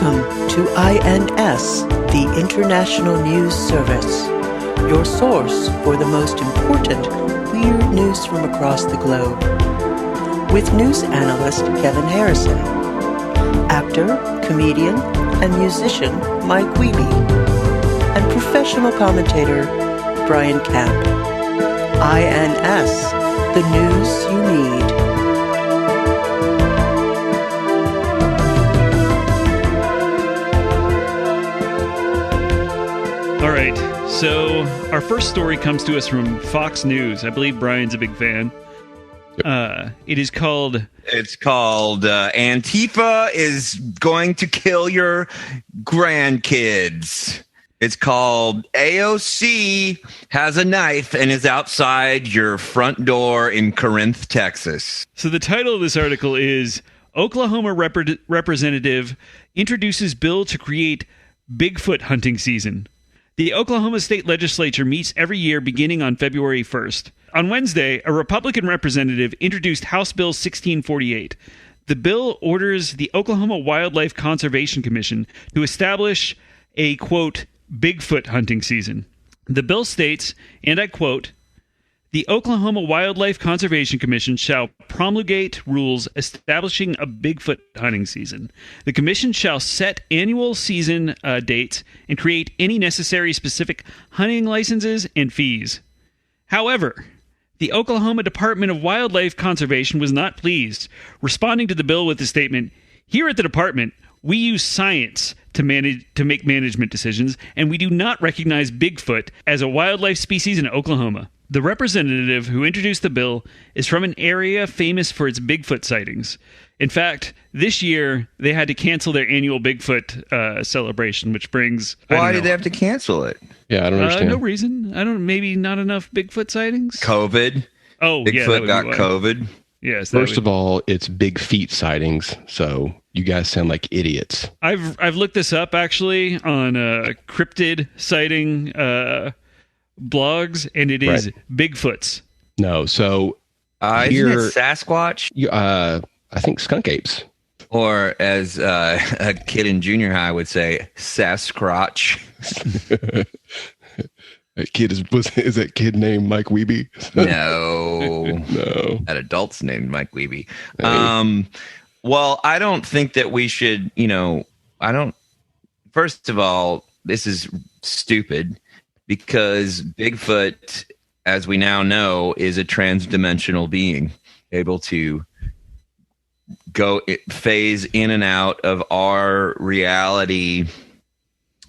Welcome to INS, the International News Service, your source for the most important weird news from across the globe. With news analyst Kevin Harrison, actor, comedian, and musician Mike Wiebe, and professional commentator Brian Camp. INS, the news you need. All right, so our first story comes to us from Fox News. I believe Brian's a big fan. It is called... It's called Antifa is going to kill your grandkids. It's called AOC has a knife and is outside your front door in Corinth, Texas. So the title of this article is Oklahoma Representative Introduces Bill to Create Bigfoot Hunting Season. The Oklahoma State Legislature meets every year beginning on February 1st. On Wednesday, a Republican representative introduced House Bill 1648. The bill orders the Oklahoma Wildlife Conservation Commission to establish a, quote, Bigfoot hunting season. The bill states, and I quote, "The Oklahoma Wildlife Conservation Commission shall promulgate rules establishing a Bigfoot hunting season. The commission shall set annual season dates and create any necessary specific hunting licenses and fees." However, the Oklahoma Department of Wildlife Conservation was not pleased, responding to the bill with the statement, "Here at the department, we use science to make management decisions, and we do not recognize Bigfoot as a wildlife species in Oklahoma." The representative who introduced the bill is from an area famous for its Bigfoot sightings. In fact, this year they had to cancel their annual Bigfoot celebration, which brings... Why did they have to cancel it? Yeah, I don't understand. No reason. Maybe not enough Bigfoot sightings? COVID. Oh, yeah. Bigfoot got COVID. Yes. First of all, it's big feet sightings, so you guys sound like idiots. I've looked this up right on cryptid sighting blogs, and it is Bigfoots. No, so isn't it Sasquatch? I think skunk apes. Or as a kid in junior high would say, Sasquatch. That kid is that kid named Mike Wiebe? No. That adult's named Mike Wiebe. Hey. Well, I don't think that we should, first of all, this is stupid because Bigfoot, as we now know, is a transdimensional being able to phase in and out of our reality.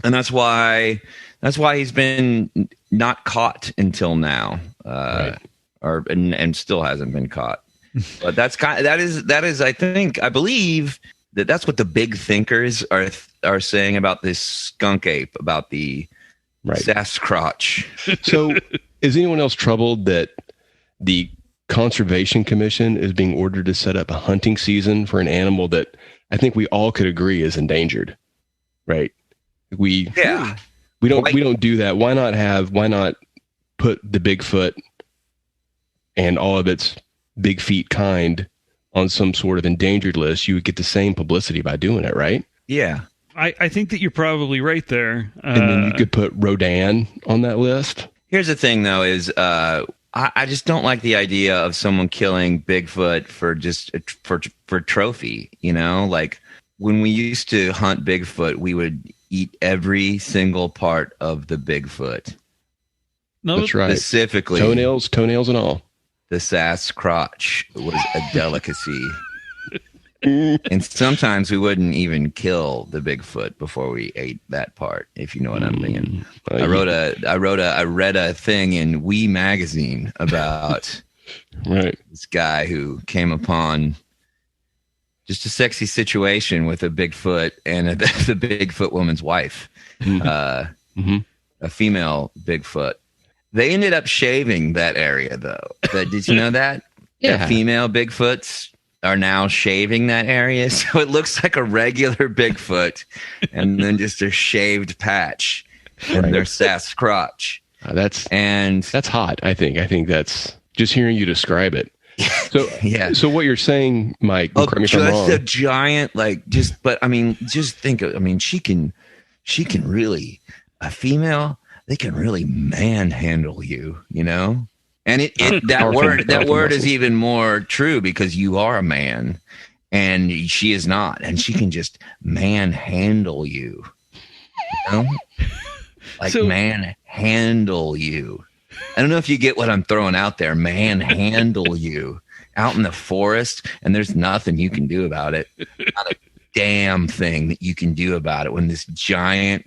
And that's why he's been not caught until now, and still hasn't been caught. But that is I believe that's what the big thinkers are saying about this skunk ape, about the Sasquatch. So is anyone else troubled that the Conservation Commission is being ordered to set up a hunting season for an animal that I think we all could agree is endangered, right? We don't do that. Why not put the Bigfoot and all of its big feet kind on some sort of endangered list? You would get the same publicity by doing it, right? Yeah. I think that you're probably right there. And then you could put Rodan on that list. Here's the thing, though, is I just don't like the idea of someone killing Bigfoot for trophy. Like when we used to hunt Bigfoot, we would eat every single part of the Bigfoot. No, that's right. Specifically, toenails and all. The Sasquatch was a delicacy. And sometimes we wouldn't even kill the Bigfoot before we ate that part, if you know what I mean. I read a thing in Wiebe magazine about this guy who came upon just a sexy situation with a Bigfoot and the Bigfoot woman's wife, a female Bigfoot. They ended up shaving that area, though. Did you know that? Yeah. The female Bigfoots are now shaving that area, so it looks like a regular Bigfoot, and then just a shaved patch, and their Sasquatch. That's hot. I think that's just hearing you describe it. So Yeah. So what you're saying, Mike? Oh, correct me if I'm just wrong. a giant, like, but I mean, just think of, I mean, she can really, a female, they can really manhandle you, you know? And that Powerful word is muscles. even more true because you are a man and she is not. And she can just manhandle you, you know? Like manhandle you. I don't know if you get what I'm throwing out there. Manhandle you out in the forest, and there's nothing you can do about it. Not a damn thing that you can do about it when this giant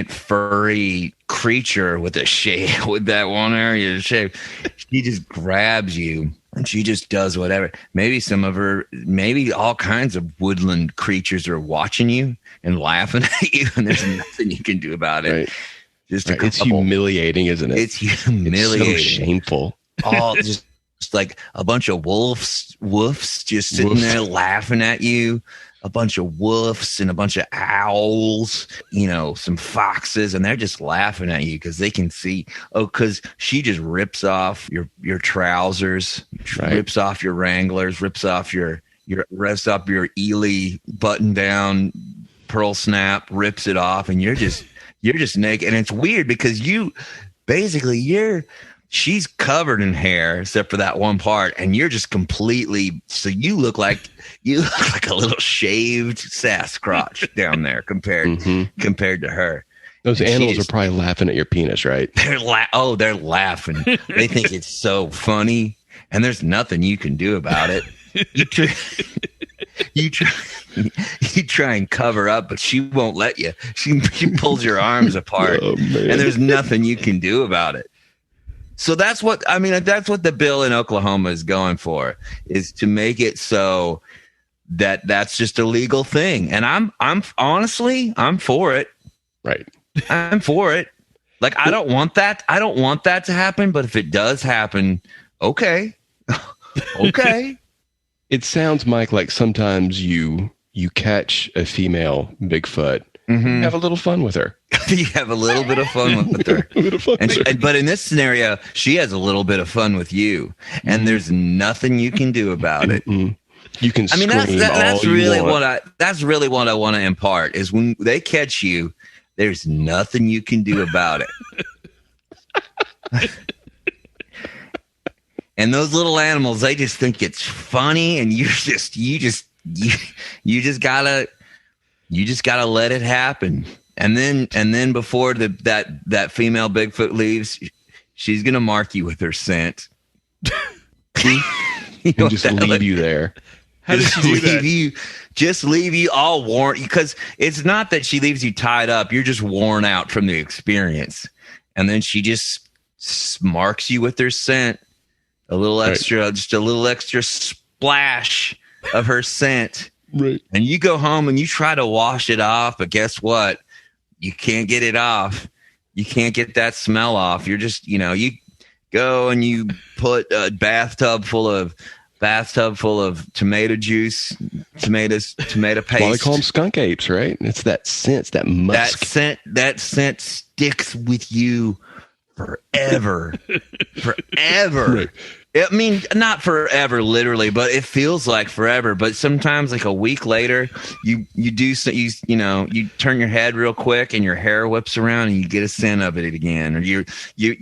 furry creature with a shape, with that one area of shape, she just grabs you and she just does whatever. Maybe all kinds of woodland creatures are watching you and laughing at you, and there's nothing you can do about it. Right. Just Right. It's humiliating, isn't it? It's humiliating. It's so shameful. All just like a bunch of woofs just sitting there laughing at you. A bunch of woofs and a bunch of owls, you know, some foxes, and they're just laughing at you because they can see. Oh, because she just rips off your trousers, rips off your Wranglers, rips off your Ely button down pearl snap, rips it off, and you're just naked. And it's weird because she's covered in hair except for that one part, and you're just completely, so you look like a little shaved Sasquatch down there compared to her. Those animals are probably laughing at your penis, right? They're laughing. They think it's so funny, and there's nothing you can do about it. You try and cover up, but she won't let you. She pulls your arms apart, and there's nothing you can do about it. So that's what the bill in Oklahoma is going for, is to make it so that that's just a legal thing. And I'm honestly, I'm for it. Right. I'm for it. Like, I don't want that. I don't want that to happen. But if it does happen, okay. Okay. It sounds, Mike, like sometimes you catch a female Bigfoot, have a little fun with her. You have a little bit of fun with her. But in this scenario, she has a little bit of fun with you, and there's nothing you can do about it. You can. I mean, that's really what I want to impart is when they catch you, there's nothing you can do about it. And those little animals, they just think it's funny, and you just gotta let it happen. And then before that female Bigfoot leaves, she's gonna mark you with her scent. And just leave you there. How does she do that? Just leave you all worn, because it's not that she leaves you tied up. You're just worn out from the experience, and then she just marks you with her scent. A little extra, just a little extra splash of her scent. Right. And you go home and you try to wash it off, but guess what? You can't get it off. You can't get that smell off. You're just, you go and you put a bathtub full of tomato juice, tomato paste. Well, they call them skunk apes, right? It's that scent, that musk. That scent sticks with you forever. Forever. Right. I mean, not forever, literally, but it feels like forever. But sometimes, like a week later, you turn your head real quick and your hair whips around and you get a scent of it again. Or you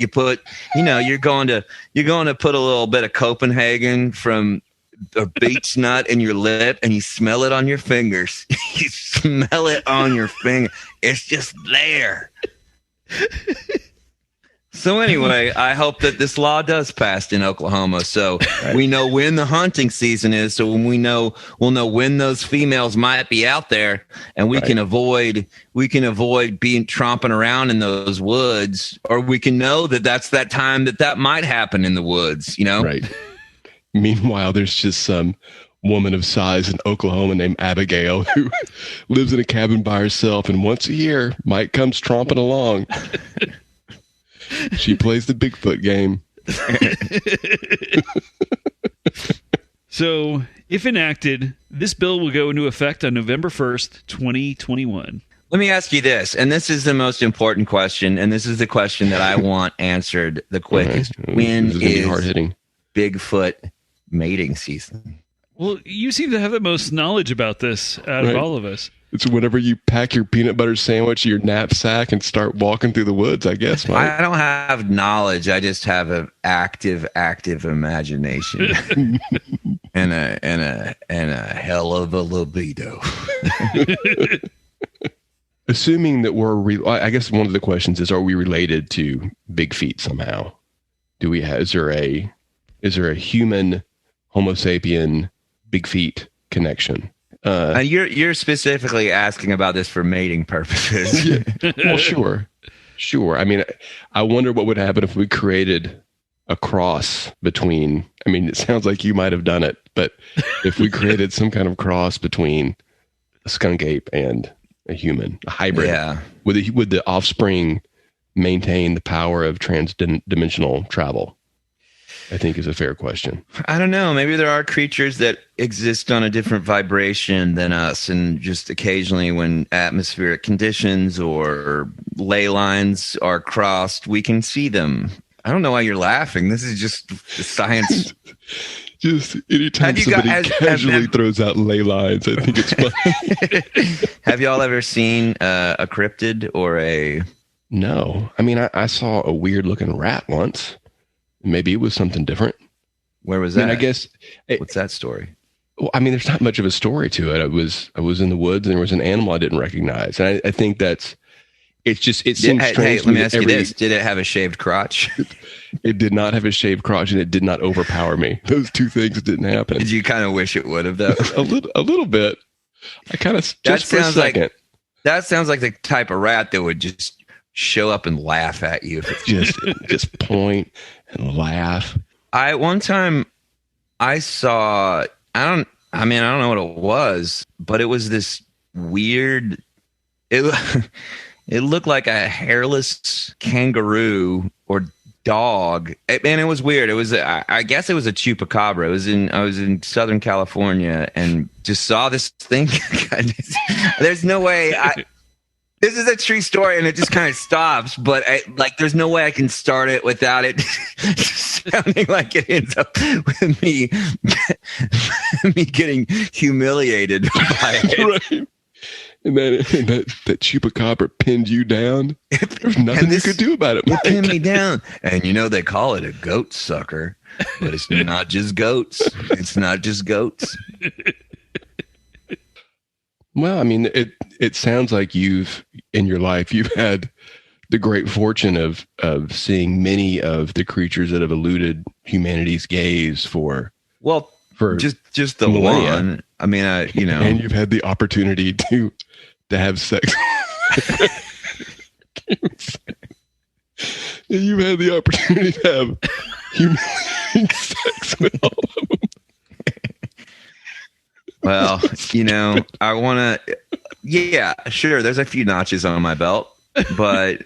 put, you're going to put a little bit of Copenhagen from a beech nut in your lip, and you smell it on your fingers. You smell it on your finger. It's just there. So anyway, I hope that this law does pass in Oklahoma, so we know when the hunting season is. So when we'll know when those females might be out there, and we can avoid being tromping around in those woods, or we can know that that's that time that might happen in the woods. Right. Meanwhile, there's just some woman of size in Oklahoma named Abigail who lives in a cabin by herself, and once a year, Mike comes tromping along. She plays the Bigfoot game. So, if enacted, this bill will go into effect on November 1st, 2021. Let me ask you this, and this is the most important question, and this is the question that I want answered the quickest. Right. This is going to be hard-hitting. Bigfoot mating season. Well, you seem to have the most knowledge about this out of all of us. It's whenever you pack your peanut butter sandwich in your knapsack and start walking through the woods, I guess, Mike. I don't have knowledge. I just have an active imagination and a hell of a libido. Assuming that I guess one of the questions is, are we related to big feet somehow? Is there a human Homo sapien big feet connection? And you're specifically asking about this for mating purposes. Yeah. Well, sure. I mean, I wonder what would happen if we created a cross between. I mean, it sounds like you might have done it, but if we created some kind of cross between a skunk ape and a human, a hybrid, would the offspring maintain the power of transdimensional travel? I think is a fair question. I don't know. Maybe there are creatures that exist on a different vibration than us, and just occasionally when atmospheric conditions or ley lines are crossed, we can see them. I don't know why you're laughing. This is just science. Just anytime somebody casually throws out ley lines, I think it's funny. Have y'all ever seen a cryptid or a... No. I mean, I saw a weird looking rat once. Maybe it was something different. Where was that? I guess. What's that story? Well, I mean, there's not much of a story to it. I was in the woods and there was an animal I didn't recognize, and I think it seems strange. Hey, let me ask you this: did it have a shaved crotch? It did not have a shaved crotch, and it did not overpower me. Those two things didn't happen. Did you kind of wish it would have, though? a little bit. I kind of just for a second. That sounds like the type of rat that would just show up and laugh at you. Just point and laugh. One time I saw, I don't know what it was, but it was this weird, it looked like a hairless kangaroo or dog. And it was weird. It was, I guess it was a chupacabra. I was in Southern California and just saw this thing. There's no way this is a true story, and it just kind of stops. But there's no way I can start it without it sounding like it ends up with me getting humiliated by it. Right. And that chupacabra pinned you down. There's nothing you could do about it, Mike. It pinned me down. And they call it a goat sucker, but it's not just goats. It's not just goats. Well, I mean, it sounds like you've had the great fortune of seeing many of the creatures that have eluded humanity's gaze for just the millennia. One. I mean, and you've had the opportunity to have sex. And you've had the opportunity to have humiliating sex with all of them. Well, I want to, yeah, sure. There's a few notches on my belt, but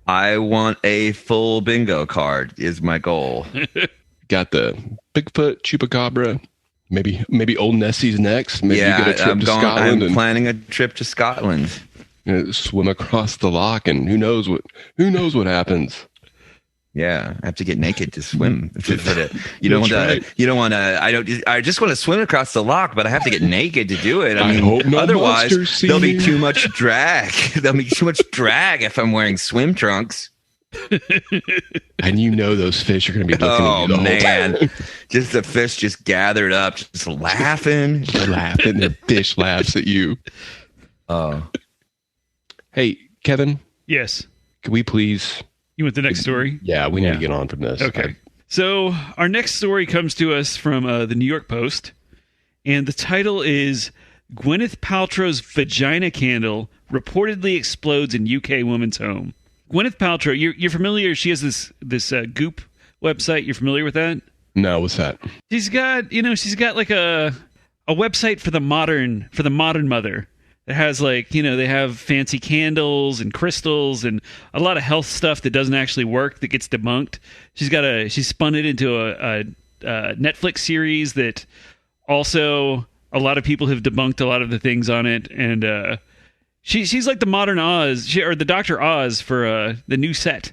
I want a full bingo card is my goal. Got the Bigfoot, chupacabra, maybe Old Nessie's next. Maybe you get a trip to Scotland. I'm planning a trip to Scotland. Swim across the loch, and who knows what happens. Yeah, I have to get naked to swim. You don't want to. I just want to swim across the loch, but I have to get naked to do it. I mean, hope no otherwise there'll be you. too much drag. There'll be too much drag if I'm wearing swim trunks. And those fish are going to be looking at you the whole time. Just the fish just gathered up, just laughing. They're laughing. Their fish laughs at you. Oh. Hey, Kevin. Yes. Can we please... You want the next story? Yeah, we need to get on from this. Okay. So our next story comes to us from the New York Post, and the title is Gwyneth Paltrow's vagina candle reportedly explodes in UK woman's home. Gwyneth Paltrow, you're familiar? She has this Goop website. You're familiar with that? No, what's that? She's got like a website for the modern mother. It has they have fancy candles and crystals and a lot of health stuff that doesn't actually work that gets debunked. She's spun it into a Netflix series that also a lot of people have debunked a lot of the things on it. And she's like the modern Oz, or the Dr. Oz for the new set.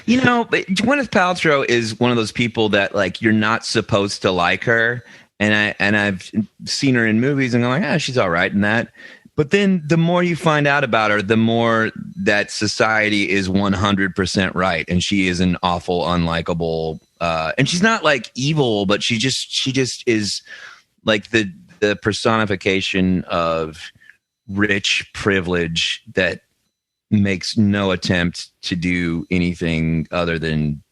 But Gwyneth Paltrow is one of those people that like you're not supposed to like her, and I've seen her in movies and I'm like, she's all right in that. But then the more you find out about her, the more that society is 100% right, and she is an awful, unlikable, and she's not like evil, but she just is like the personification of rich privilege that makes no attempt to do anything other than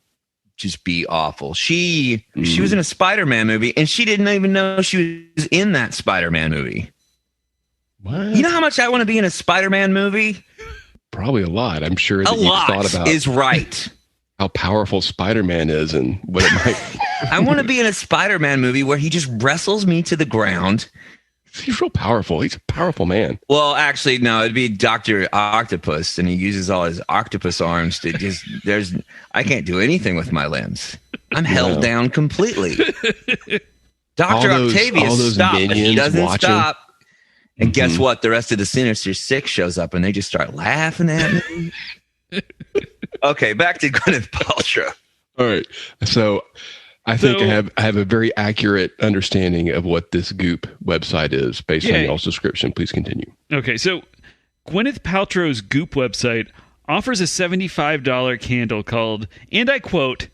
just be awful. She was in a Spider-Man movie, and she didn't even know she was in that Spider-Man movie. What? You know how much I want to be in a Spider-Man movie? Probably a lot. I'm sure that a lot thought about is right. How powerful Spider-Man is and what it might. I want to be in a Spider-Man movie where he just wrestles me to the ground. He's real powerful. He's a powerful man. Well, actually, no, it'd be Dr. Octopus, and he uses all his octopus arms to just, I can't do anything with my limbs. I'm held down completely. Dr. Octavius stopped, but he doesn't stop. And guess what? The rest of the Sinister Six shows up, and they just start laughing at me. Okay, back to Gwyneth Paltrow. All right. So I think I have a very accurate understanding of what this Goop website is based on y'all's description. Please continue. Okay, so Gwyneth Paltrow's Goop website offers a $75 candle called, and I quote,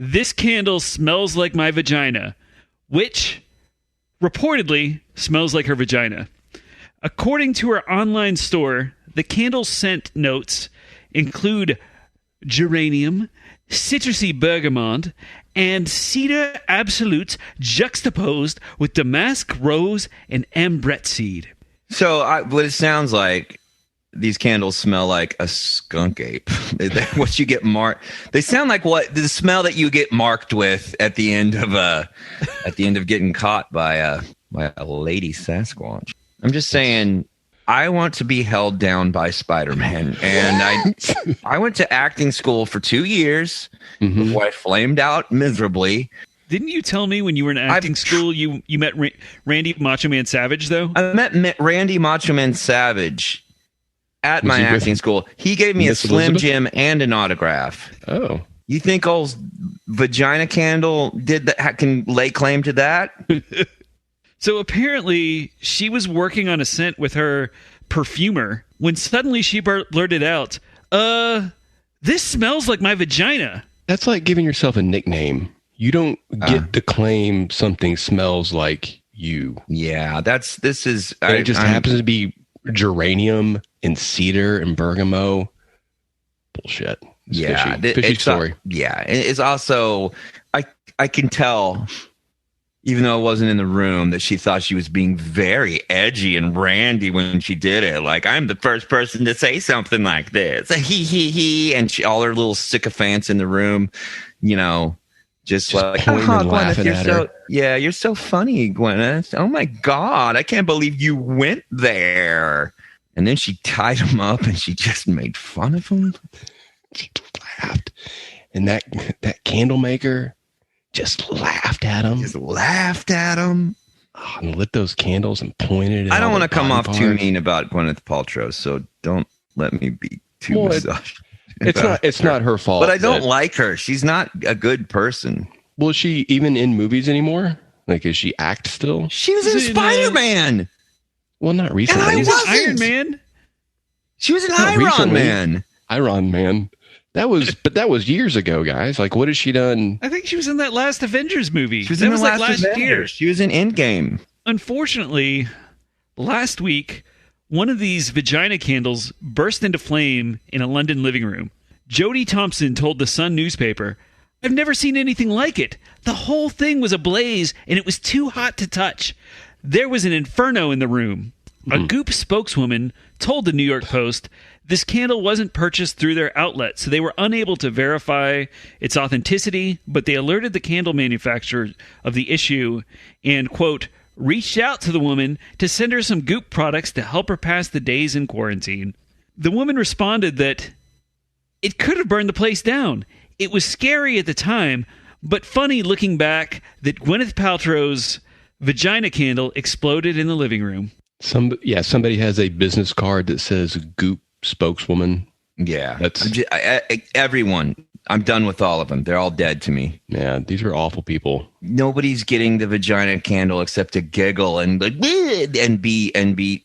"This candle smells like my vagina," which reportedly smells like her vagina. According to her online store, the candle's scent notes include geranium, citrusy bergamot, and cedar absolutes juxtaposed with damask rose and ambrette seed. So what it sounds like, these candles smell like a skunk ape. What you get marked. They sound like the smell that you get marked with at the end of getting caught by a lady Sasquatch. I'm just saying, I want to be held down by Spider-Man, and I went to acting school for 2 years before I flamed out miserably. Didn't you tell me when you were in acting school you met Randy Macho Man Savage, though? I met Randy Macho Man Savage at my acting school. He gave me a Slim Jim and an autograph. Oh. You think old Vagina Candle can lay claim to that? So apparently she was working on a scent with her perfumer when suddenly she blurted out, "This smells like my vagina." That's like giving yourself a nickname. You don't get to claim something smells like you. Yeah, it just happens to be geranium and cedar and bergamot. Bullshit. It's fishy story. It's also, I can tell, even though I wasn't in the room, that she thought she was being very edgy and randy when she did it. Like, I'm the first person to say something like this. He. And all her little sycophants in the room, just like, Gwyneth, you're so funny, Gwyneth. Oh my God, I can't believe you went there. And then she tied him up and she just made fun of him. She laughed. And that candle maker just laughed at him. Oh, and lit those candles and pointed at I don't want to come off too mean about Gwyneth Paltrow, so don't let me be too misogynist. It's not her fault. But I don't like her. She's not a good person. Well, is she even in movies anymore? Like, is she act still? She was in Spider-Man. Well, not recently. And Iron Man. She was in Iron Man. Iron Man. That was years ago, guys. Like, what has she done? I think she was in that last Avengers movie. She was in the last year. She was in Endgame. Unfortunately, last week, one of these vagina candles burst into flame in a London living room. Jodie Thompson told the Sun newspaper, "I've never seen anything like it. The whole thing was ablaze, and it was too hot to touch. There was an inferno in the room." A Goop spokeswoman told the New York Post this candle wasn't purchased through their outlet, so they were unable to verify its authenticity, but they alerted the candle manufacturer of the issue and, quote, reached out to the woman to send her some Goop products to help her pass the days in quarantine. The woman responded that it could have burned the place down. It was scary at the time, but funny looking back that Gwyneth Paltrow's vagina candle exploded in the living room. Somebody has a business card that says Goop spokeswoman. Yeah, that's everyone. I'm done with all of them. They're all dead to me. Yeah, these are awful people. Nobody's getting the vagina candle except to giggle and like and be.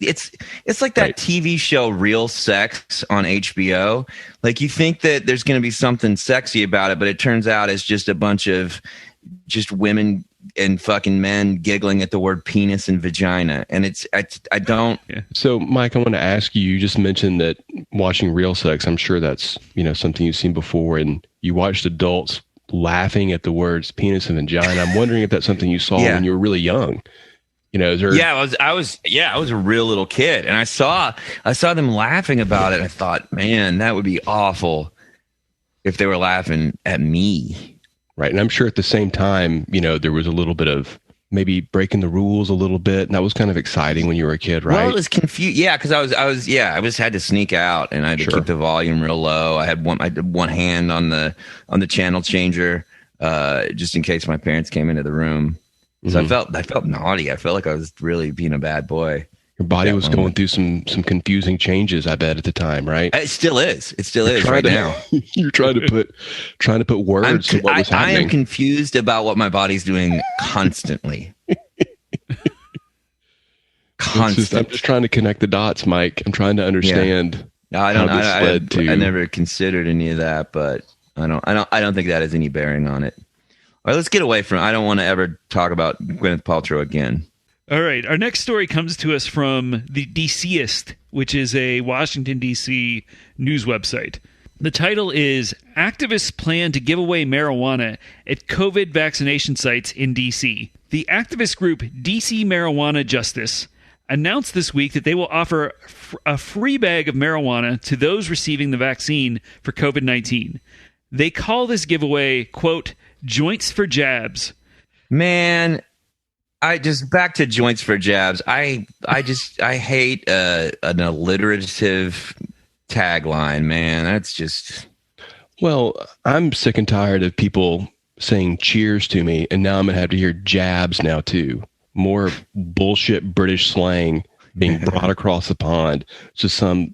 It's like that Right. TV show Real Sex on HBO. Like you think that there's going to be something sexy about it, but it turns out it's just a bunch of just women and fucking men giggling at the word penis and vagina. And I don't. So, Mike, I want to ask you. You just mentioned that watching Real Sex. I'm sure that's something you've seen before, and you watched adults laughing at the words penis and vagina. I'm wondering if that's something you saw when you were really young. Is there... Yeah, I was a real little kid, and I saw them laughing about it. I thought, man, that would be awful if they were laughing at me. Right. And I'm sure at the same time, there was a little bit of maybe breaking the rules a little bit. And that was kind of exciting when you were a kid, right? Well, it was confused. Yeah, because I was had to sneak out and I had to keep the volume real low. I had one hand on the channel changer, just in case my parents came into the room. So I felt naughty. I felt like I was really being a bad boy. Your body was going through some confusing changes, I bet, at the time, right? It still is. It still is right now. You're trying to put words to what was happening. I am confused about what my body's doing constantly. I'm just trying to connect the dots, Mike. I'm trying to understand. No, I never considered any of that, but I don't think that has any bearing on it. All right, let's get away from. I don't want to ever talk about Gwyneth Paltrow again. All right. Our next story comes to us from the DCist, which is a Washington, D.C. news website. The title is Activists Plan to Give Away Marijuana at COVID Vaccination Sites in D.C. The activist group DC Marijuana Justice announced this week that they will offer a free bag of marijuana to those receiving the vaccine for COVID-19. They call this giveaway, quote, joints for jabs. Man, back to joints for jabs. I hate an alliterative tagline, man. That's just. Well, I'm sick and tired of people saying cheers to me, and now I'm gonna have to hear jabs now too. More bullshit British slang being brought across the pond. So some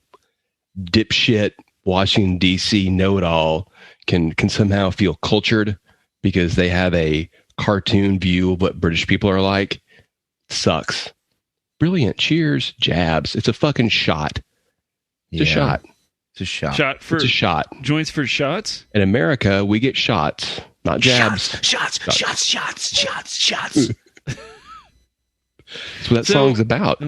dipshit Washington D.C. know-it-all can somehow feel cultured because they have a cartoon view of what British people are like. Sucks. Brilliant. Cheers. Jabs. It's a fucking shot. It's a shot. It's a shot. It's a shot. Joints for shots? In America, we get shots, not jabs. Shots. That's what that song's about.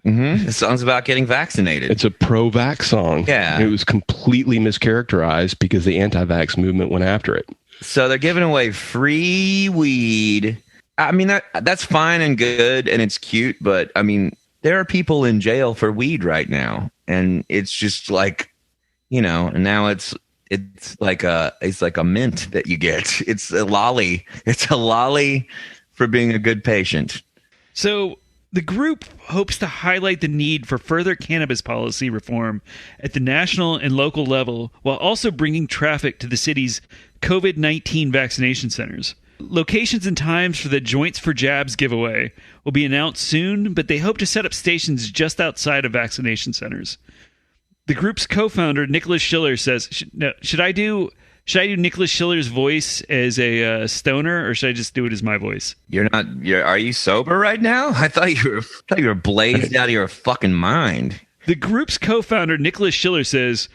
Mm-hmm. The song's about getting vaccinated. It's a pro-vax song. Yeah. It was completely mischaracterized because the anti-vax movement went after it. So they're giving away free weed. I mean, that's fine and good, and it's cute, but I mean, there are people in jail for weed right now, and it's just like, and now it's like a mint that you get. It's a lolly. It's a lolly for being a good patient. So the group hopes to highlight the need for further cannabis policy reform at the national and local level, while also bringing traffic to the city's COVID-19 vaccination centers. Locations and times for the Joints for Jabs giveaway will be announced soon, but they hope to set up stations just outside of vaccination centers. The group's co-founder, Nicholas Schiller, says, should I do Nicholas Schiller's voice as a stoner, or should I just do it as my voice? Are you sober right now? I thought you were blazed out of your fucking mind. The group's co-founder, Nicholas Schiller, says,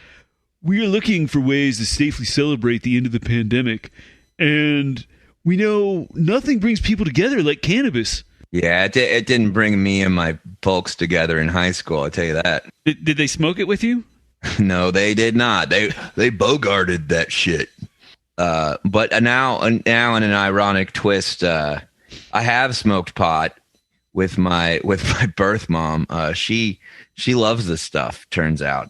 we are looking for ways to safely celebrate the end of the pandemic, and we know nothing brings people together like cannabis. Yeah, it didn't bring me and my folks together in high school, I'll tell you that. Did they smoke it with you? No, they did not. They bogarted that shit. But now in an ironic twist, I have smoked pot with my birth mom. She loves this stuff, turns out.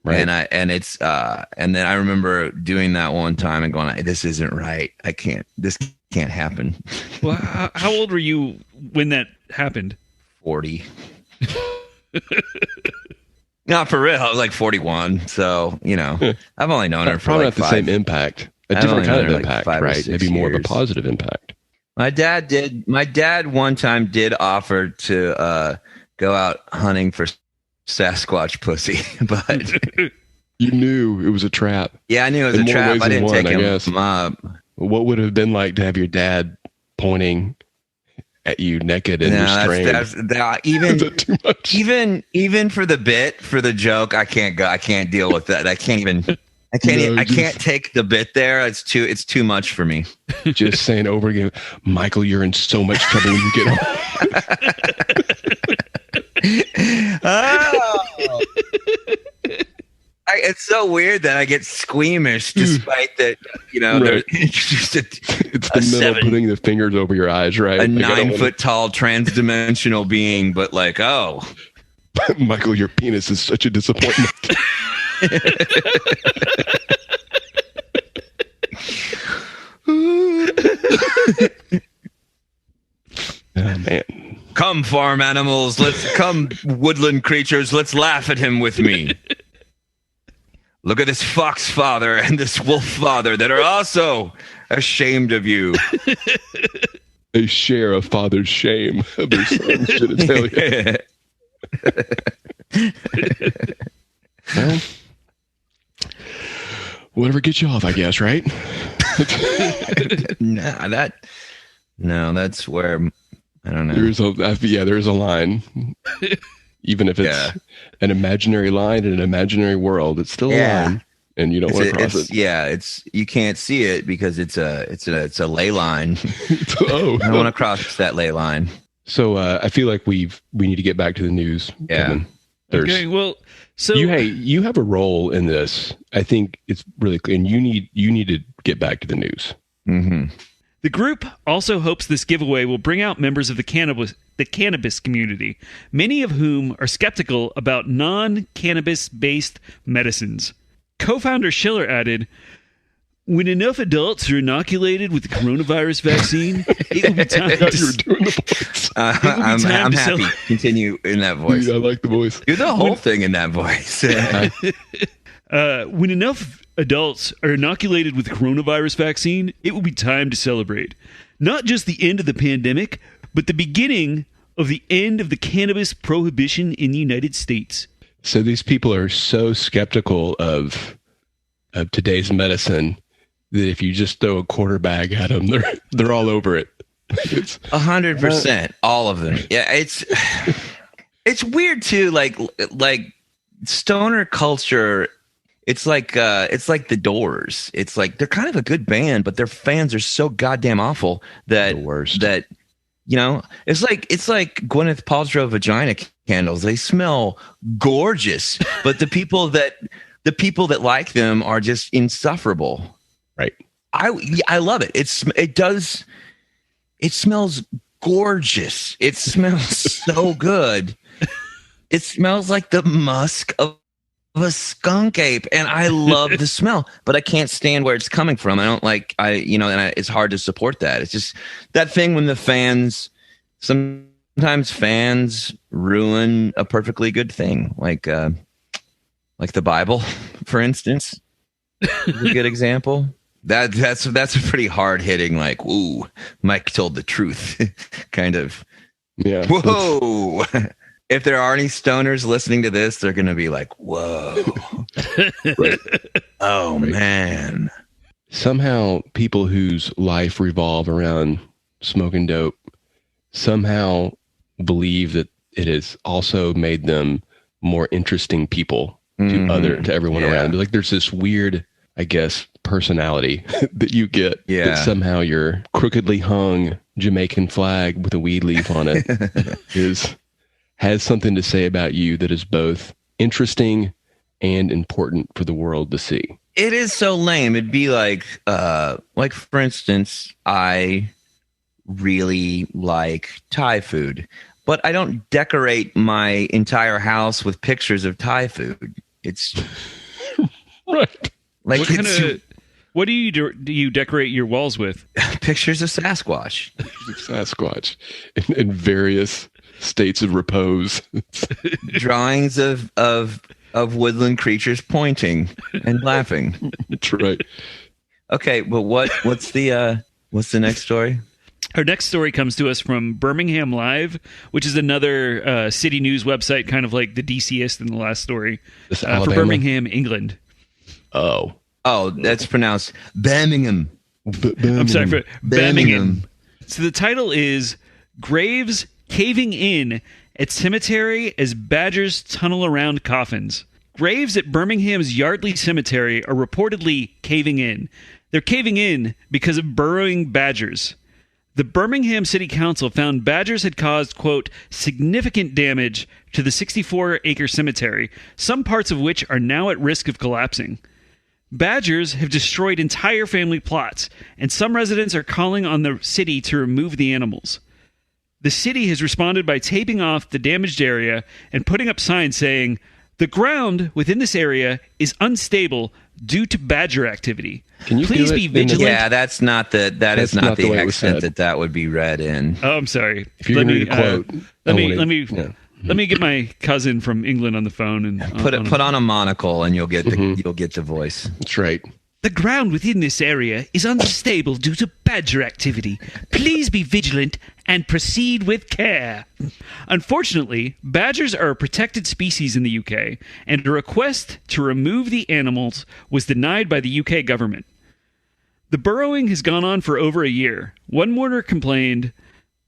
Right. And then I remember doing that one time and going, this isn't right. This can't happen. Well, how old were you when that happened? 40. Not for real. I was like 41. So, I've only known her for probably like not the same impact. A different kind of impact, like right? Maybe more of a positive impact. My dad one time did offer to go out hunting for Sasquatch pussy, but You knew it was a trap. Yeah, I knew it was In a more trap. ways I than didn't one, take I him guess. up. What would it have been like to have your dad pointing at you naked and restrained? Even Is that too much? even for the bit, for the joke, I can't go. I can't deal with that. I can't take the bit there. It's too much for me. Just saying over again, Michael, you're in so much trouble when you get home. Oh. It's so weird that I get squeamish despite that, Right. it's It's the middle putting the fingers over your eyes, right? a Like, 9 foot tall trans-dimensional being, but like, oh. Michael, your penis is such a disappointment. Oh, man. Come, farm animals, come, woodland creatures, let's laugh at him with me. Look at this fox father and this wolf father that are also ashamed of you. They share a father's shame of their son's genitalia. Well, whatever gets you off, I guess, right? That's where, I don't know. There's a line. Even if it's an imaginary line in an imaginary world, it's still a line, and you don't want to cross it. Yeah, you can't see it because it's a ley line. Oh, I don't want to cross that ley line. So I feel like we need to get back to the news. Yeah. Okay. Well, so you have a role in this. I think it's really clear, and you need to get back to the news. Mm-hmm. The group also hopes this giveaway will bring out members of the cannabis community, many of whom are skeptical about non-cannabis based medicines. Co-founder Schiller added, "When enough adults are inoculated with the coronavirus vaccine, it will be time You were doing the voice. I'm happy. Continue in that voice. Dude, I like the voice. Do the whole thing in that voice. When enough adults are inoculated with the coronavirus vaccine, it will be time to celebrate. Not just the end of the pandemic, but the beginning of the end of the cannabis prohibition in the United States." So these people are so skeptical of today's medicine that if you just throw a quarter bag at them, they're all over it. It's 100%, all of them. Yeah, it's weird too. Like stoner culture. It's like the Doors. It's like they're kind of a good band, but their fans are so goddamn awful that the worst. That it's like Gwyneth Paltrow vagina candles. They smell gorgeous, but the people that like them are just insufferable. Right. I love it. It smells gorgeous. It smells so good. It smells like the musk of a skunk ape, and I love the smell, but I can't stand where it's coming from. I don't like, it's hard to support that. It's just that thing when sometimes fans ruin a perfectly good thing, like the Bible, for instance, is a good example. That's a pretty hard hitting, like, ooh, Mike told the truth, kind of. Yeah. Whoa. If there are any stoners listening to this, they're going to be like, whoa. Right. Oh, right. Man. Somehow people whose life revolve around smoking dope somehow believe that it has also made them more interesting people to everyone around. Like there's this weird, I guess, personality that you get. Yeah. That somehow your crookedly hung Jamaican flag with a weed leaf on it has something to say about you that is both interesting and important for the world to see. It is so lame. It'd be like for instance, I really like Thai food, but I don't decorate my entire house with pictures of Thai food. It's right. Like, what do you decorate your walls with? Pictures of Sasquatch. Sasquatch in various states of repose. Drawings of woodland creatures pointing and laughing. That's right. Okay, but what's the next story? Our next story comes to us from Birmingham Live, which is another city news website, kind of like the DCist in the last story, for Birmingham, England. Oh. Oh, that's pronounced Birmingham. I'm sorry for Birmingham. So the title is Graves Caving In at Cemetery as Badgers Tunnel Around Coffins. Graves at Birmingham's Yardley Cemetery are reportedly caving in. They're caving in because of burrowing badgers. The Birmingham City Council found badgers had caused, quote, significant damage to the 64-acre cemetery, some parts of which are now at risk of collapsing. Badgers have destroyed entire family plots, and some residents are calling on the city to remove the animals. The city has responded by taping off the damaged area and putting up signs saying, the ground within this area is unstable due to badger activity. Can you Please be vigilant. Yeah, that is not the accent that would be read in. Oh, I'm sorry. If you're going to read a quote, let me get my cousin from England on the phone and put on a monocle and you'll get the voice. That's right. The ground within this area is unstable due to badger activity. Please be vigilant and proceed with care. Unfortunately, badgers are a protected species in the UK, and a request to remove the animals was denied by the UK government. The burrowing has gone on for over a year. One mourner complained,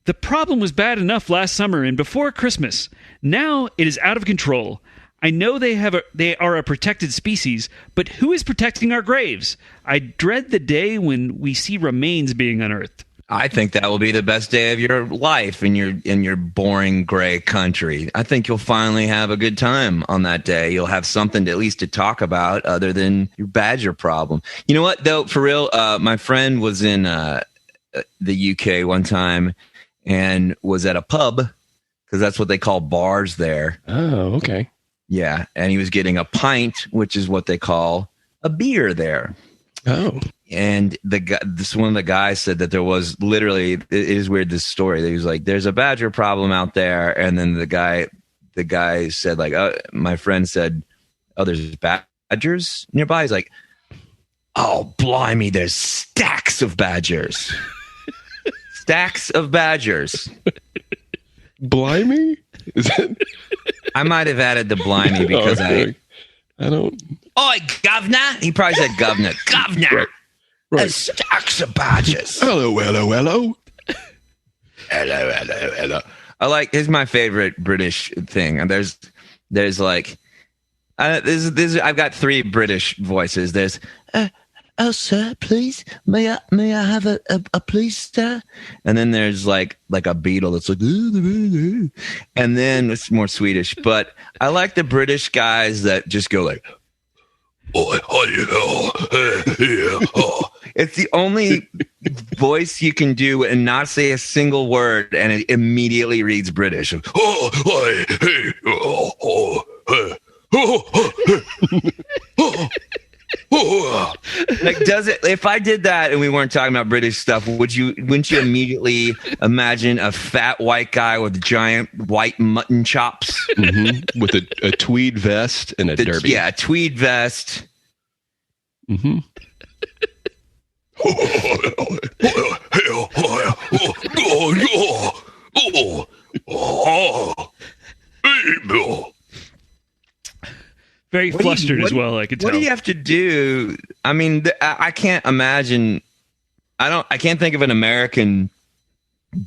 the problem was bad enough last summer and before Christmas. Now it is out of control. I know they are a protected species, but who is protecting our graves? I dread the day when we see remains being unearthed. I think that will be the best day of your life in your boring gray country. I think you'll finally have a good time on that day. You'll have something to, at least to talk about other than your badger problem. You know what, though, for real, my friend was in the UK one time and was at a pub, because that's what they call bars there. Oh, okay. Yeah, and he was getting a pint, which is what they call a beer there. Oh. And one of the guys said that there was literally, it is weird, this story. He was like, there's a badger problem out there. And then the guy said, like, my friend said, oh, there's badgers nearby. He's like, oh, blimey, there's stacks of badgers. Stacks of badgers. Blimey? Is that... I might have added the blimey because I don't. Oi, governor! He probably said governor. Governor! Right. There's stacks of badgers. Hello. Hello. I like. Here's my favorite British thing. And there's like, I've got three British voices. There's, oh sir, please, may I have a please, sir? And then there's like a beetle that's like, and then it's more Swedish. But I like the British guys that just go like, it's the only voice you can do and not say a single word, and it immediately reads British. Like, does it? If I did that and we weren't talking about British stuff, wouldn't you immediately imagine a fat white guy with giant white mutton chops, with a tweed vest and a derby? Yeah, a tweed vest. Mm-hmm. Very flustered as well, I could tell. What do you have to do? I mean, I can't imagine. I can't think of an American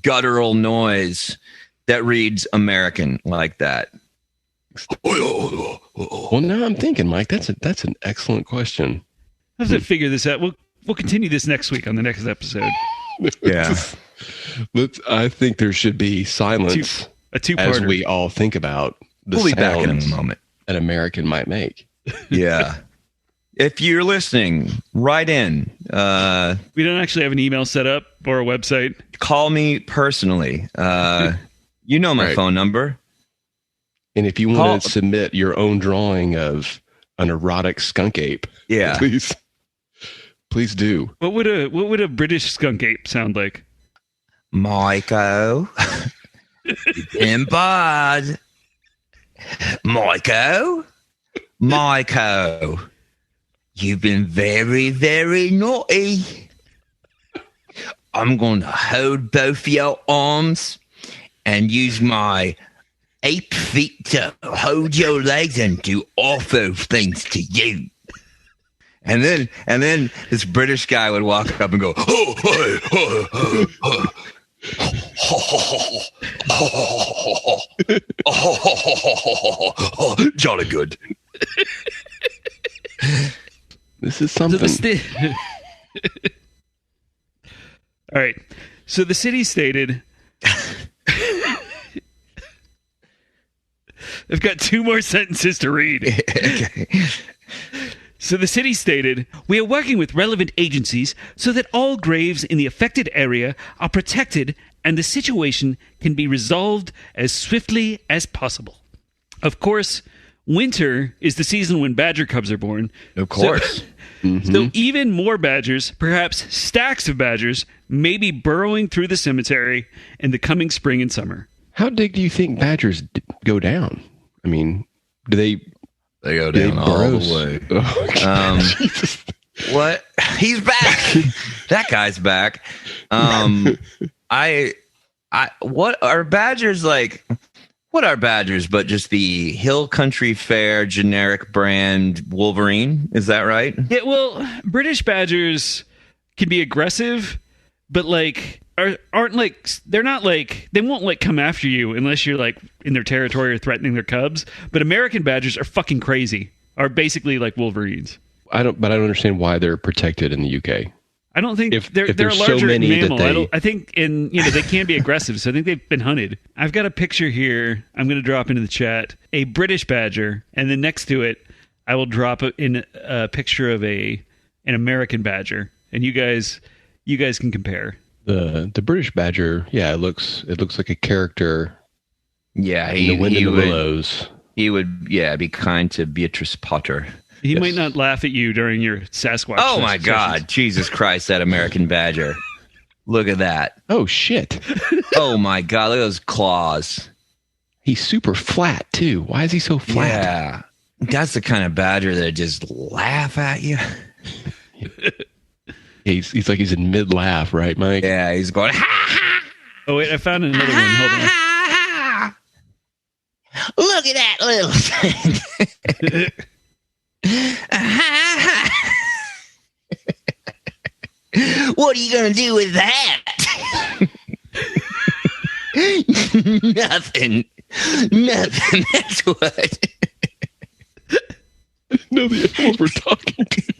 guttural noise that reads American like that. Well, now I'm thinking, Mike, that's an excellent question. I have to figure this out. We'll continue this next week on the next episode. Yeah. I think there should be silence a two-parter. As we all think about the we'll be back in a sounds moment. An American might make. Yeah. If you're listening, write in. We don't actually have an email set up or a website. Call me personally. You know my phone number. And if you want to submit your own drawing of an erotic skunk ape, please do. What would a British skunk ape sound like? Michael, in bad. Michael, you've been very, very naughty. I'm going to hold both your arms and use my ape feet to hold your legs and do awful things to you. And then this British guy would walk up and go, jolly good. This is something. All right. So the city stated, I've got 2 more sentences to read. Okay. So the city stated, we are working with relevant agencies so that all graves in the affected area are protected and the situation can be resolved as swiftly as possible. Of course, winter is the season when badger cubs are born. Of course. So even more badgers, perhaps stacks of badgers, may be burrowing through the cemetery in the coming spring and summer. How big do you think badgers go down? I mean, do they go down all the way. Oh, What? He's back. That guy's back. What are badgers like? What are badgers but just the Hill Country Fair generic brand Wolverine? Is that right? Yeah, well, British badgers can be aggressive, but like aren't like they're not like they won't like come after you unless you're like in their territory or threatening their cubs. But American badgers are fucking crazy. Are basically like Wolverines. I don't understand why they're protected in the UK. I don't think If they're a there's so larger many that mammal. they- I think they can be aggressive, so I think they've been hunted. I've got a picture here. I'm going to drop into the chat a British badger, and then next to it, I will drop in a picture of an American badger, and you guys can compare. The British badger, yeah, it looks like a character Yeah, in The Wind in the Willows. He would, be kind to Beatrice Potter. He Yes. might not laugh at you during your Sasquatch. Oh my sessions. God, Jesus Christ, that American badger! Look at that. Oh shit, Oh my God, look at those claws. he's super flat too. Why is he so flat? Yeah, that's the kind of badger that just laugh at you. He's like he's in mid laugh, right, Mike? Yeah, he's going. Ha, ha, Oh wait, I found another one. Hold on. ha, ha. Look at that little thing. What are you gonna do with that? Nothing. That's what. No, the animals we're talking to.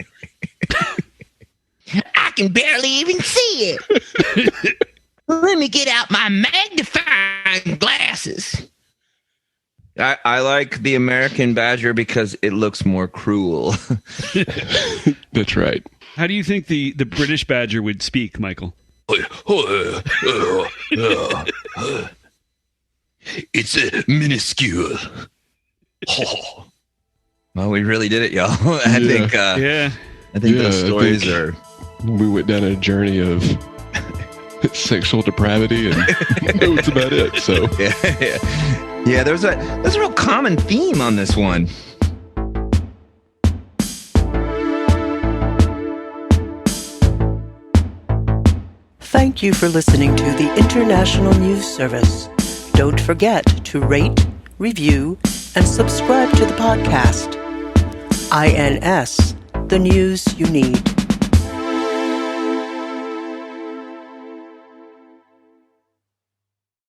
I can barely even see it. Let me get out my magnifying glasses. I like the American badger because it looks more cruel. That's right. How do you think the British badger would speak, Michael? It's minuscule. Well, we really did it, y'all. I think Yeah. those stories are. We went down a journey of sexual depravity, and that was about it. So Yeah, there's a real common theme on this one. Thank you for listening to the International News Service. Don't forget to rate, review, and subscribe to the podcast. INS, the news you need.